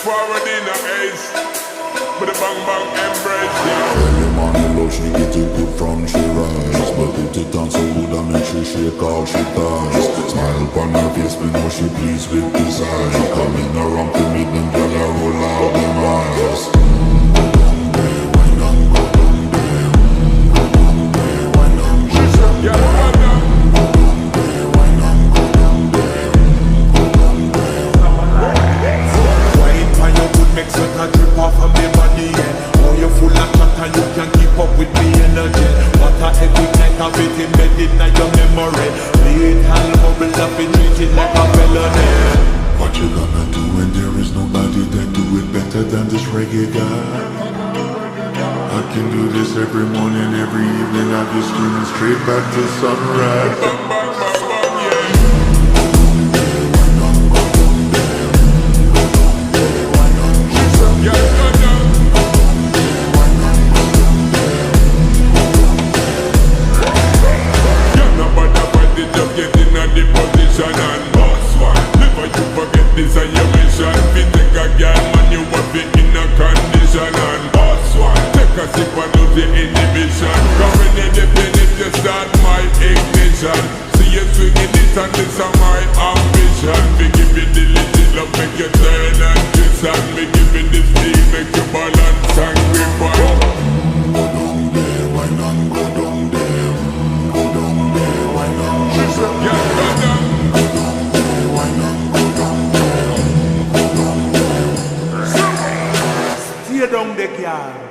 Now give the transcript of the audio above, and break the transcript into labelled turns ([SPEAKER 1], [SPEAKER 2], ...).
[SPEAKER 1] forward in a ace. With a bang bang embrace, yeah.
[SPEAKER 2] Early morning low, she get it good from she rise. But put it on so good and make she shake all she ties. Smile upon her face, we know she pleased with this eyes. Coming around to meet them, girl, I roll out them eyes. Go down there, wine on, go down there. Go down there, wine on, she said.
[SPEAKER 1] Yeah, go down.
[SPEAKER 2] Go down there, wine on, go down there. Go down there.
[SPEAKER 3] Wine for your good make sweat a drip off of me body, yeah. Oh, you full of chat and you can keep up with me energy. What a epic night of it embedded in your memory. Lethal bubble up and treat it like a felony.
[SPEAKER 2] What you gonna do when there is nobody that do it better than this reggae guy? I can do this every morning, every evening. I just screaming straight back to sunrise.
[SPEAKER 1] Bang bang bang bang, yeah. Yeah, go down. Yeah, nobody fight it, just get in the position and boss one. Never you forget this and your mission. If you take a girl, man, you want be in a condition and boss one. Take a sip and lose the inhibition. Cause when you depend it, you start my ignition. See you swinging it and this is my ambition. Me give you the little love, make you turn and twist. And me give you the speed, make you balance and grip on.
[SPEAKER 2] Go down there, wine on, go down there. Go down there, wine on, she said.
[SPEAKER 1] Yeah, go down.
[SPEAKER 2] Go down there, wine on, go down there. Go down there.
[SPEAKER 3] Stay down there, girl.